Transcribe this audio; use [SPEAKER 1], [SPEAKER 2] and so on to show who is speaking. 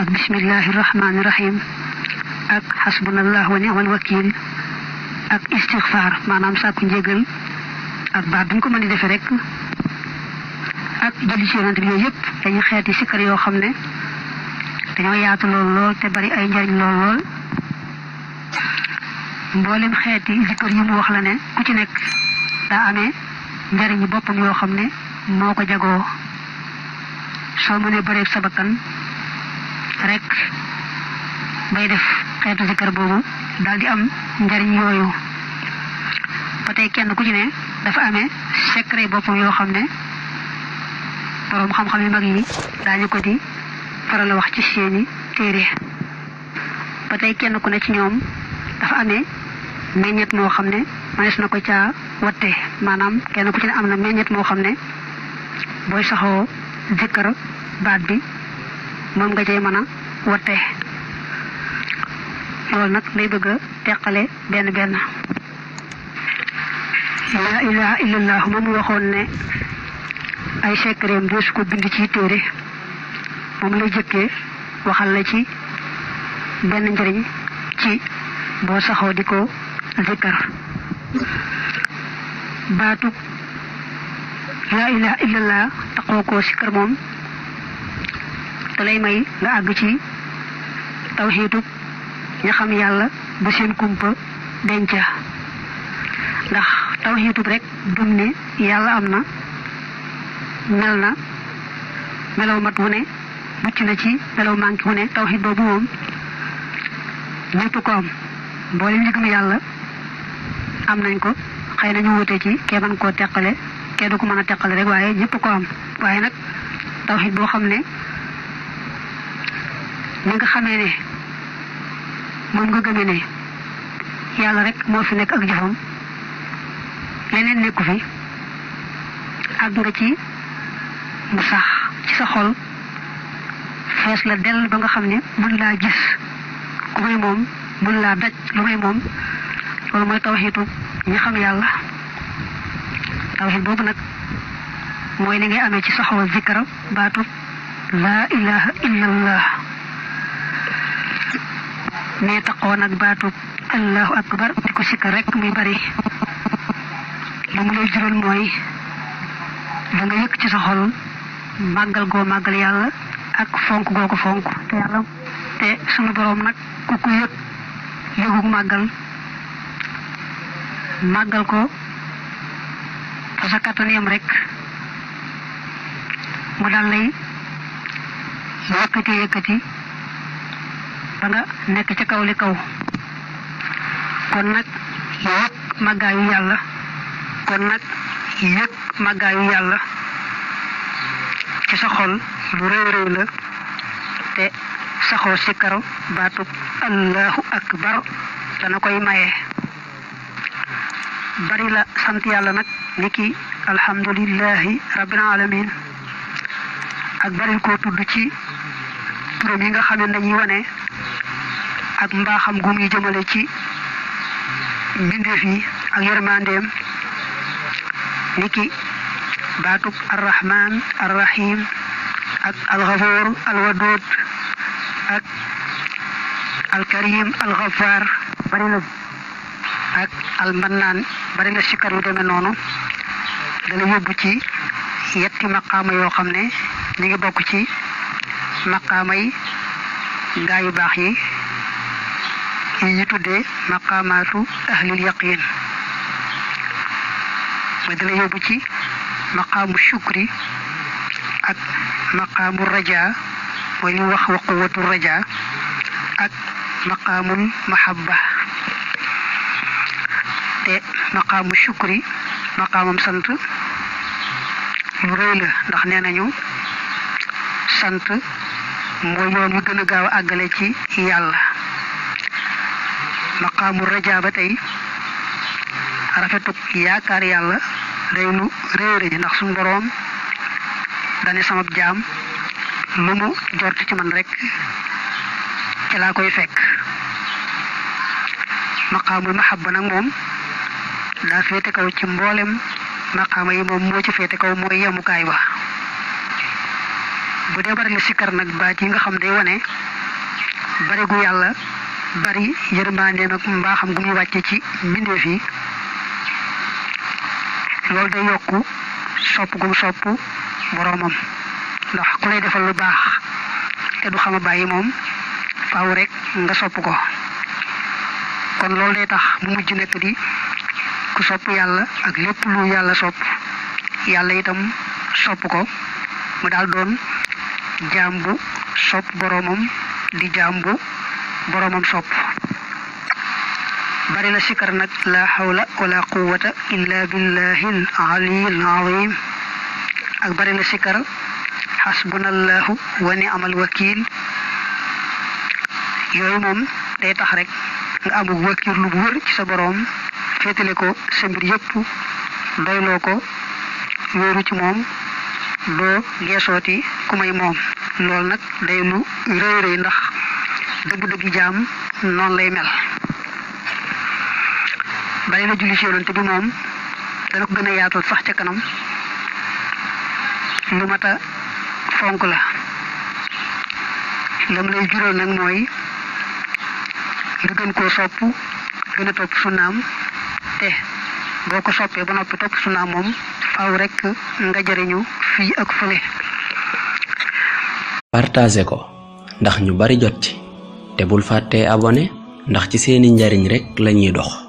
[SPEAKER 1] ak bismillahir rahmanir rahim ak hasbunallahu wa ni'mal wakil ak istighfar manam sakku njégal ak baat buñ ko mëni def rek ak julli ci yonent bi yépp dañu xéeti sikar yo xamné dañoo yaatu lool te bari ay njariñ lool mboolem xéeti zikr yi mu wax la né ku ci nek da amé njariñ bopam yo xamné moko jago so mëne bari sa bakkan rek bay def xéetu zikr bobu daldi am njariñ yoyu patay kenn ku ci né dafa amé secret bopam yo xamné borom xam-xam yu mag yi dañu ko di faral wax ci seeni téré patay kenn ku ne ci ñoom dafa amé meññet mo xamné manes na ko ca watte manam kenn ku ci ne am na meññet mo xamné boy saxo zikr baat bi mom nga cey mëna watte lool nak lay bëgg tekkale ben la ilaha illallah mom waxon ne ay secret do ko bind ci téré mom lay jëkke waxal la ci ben njariñ ci bo saxo diko zikr baatu la ilaha illallah taxoko zikr mom dalay may nga ag ci tawhidu ña xam yalla bu seen kumpa denca ndax tawhidu rek dum ne yalla amna melna melaw mat wu ne mucc na ci melaw manki wu ne tawhid bobu mom ñepp ko am boole ñu gëm yalla am nañ ko xeyna ñu wote ci ke man ko tekkale ke du ko mëna tekkale rek waye ñepp ko am waye nak tawhid bo xamne ñi nga xamé né mom nga gëmé né yalla rek mo fi nek ak jëfam leneen nekku fi ak nga ci mu sax ci sa xol fess la del ba nga xamné mën la gis ku may mom mën la daj lu may mom lolu moy tawhidu ñi xam yalla tawhid bobu nak moy li ngay amé ci sa xol zikra baatu la ilaha illallah ne taxo nak baatu allahu akbar ko sikar rek muy bari lu mu lay jural moy da nga yëk ci sa xol magal go magal yalla ak fonk goko fonk te yalla te sunu borom nak ku ko yëk yëgu magal ko fa sa kataniyam rek mu dal lay yëkëti ba nga nek ci kaw li kaw kon nak yëk magayu yalla ci sa xol lu rew la te saxo sikaro baatu allahu akbar dana koy maye bari la sant yalla nak niki alhamdulillahi rabbil alamin ak bari ko tuddu ci turam yi nga xamne dañuy wone ak mbaxam gum yi jëmele ci mbindeef yi ak yermandem niki baatub arrahman arrahim ak alghafur alwadud ak alkarim alghafar bari la ak almannan bari la sikar yu demé nonu dana yobbu ci yetti maqama yo xamne ñi ngi bokku ci maqama yi gaay yu bax yi ñi tuddé maqamatu ahlul yaqin ma dana yobbu ci maqamu shukri ak maqamu raja moy li wax waqwatu raja ak maqamul mahabba te maqamu shukri maqamam sant lu reey la ndax nenañu sant moy yoon wi gëna gaaw agalé ci yalla maqamu raja ba tay rafetuk yaakar yalla day lu reere ndax sun borom dané sama jaam lu mu jort ci man rek ci la koy fekk maqamul mahabba nak mom da fété kaw ci mbolem maqama yi mom mo ci fété kaw moy yamukaay ba bu dee bari la sikkar nag baat yi nga xam day wane bari gu yàlla bari yërmandeem ak mbaaxam gu muy wàcce ci mbindeef yi loolu day yokku sopp gum sopp boroomam ndax ku lay defal lu baax te du xama bàyyi moom faaw rek nga sopp ko kon loolu day tax mu mujj nekk di ku sopp yàlla ak lépp lu yàlla sopp yàlla itam sopp ko mu daal doon jaam bu sopp boroomam di jaam bu boroomam sopp bari la sikar nag la hawla wala quwwata illa billahil aliyil azim ak bari la sikar hasbunallahu wa ni'mal wakil yooyu moom day tax rek nga amul wakil lu wër ci sa boroom féetale ko sa mbir yépp doyloo ko wéeru ci moom doo geesooti ku may moom loolu nag day lu rëy rëy ndax dëgg-dëgg jaam noonu lay mel bari la julli ci yonent bi moom dana ko gën a yaatal sax ca kanam lu mata fonk la lam lay jural nag mooy nga gën koo sopp gën a topp sunnaam te boo ko soppee ba noppi topp sunnaam moom faaw rek nga jëriñu fii ak fële.
[SPEAKER 2] partagé ko ndax ñu bari jot ci te bul fàttee abonné ndax ci seeni njariñ rek lañuy dox.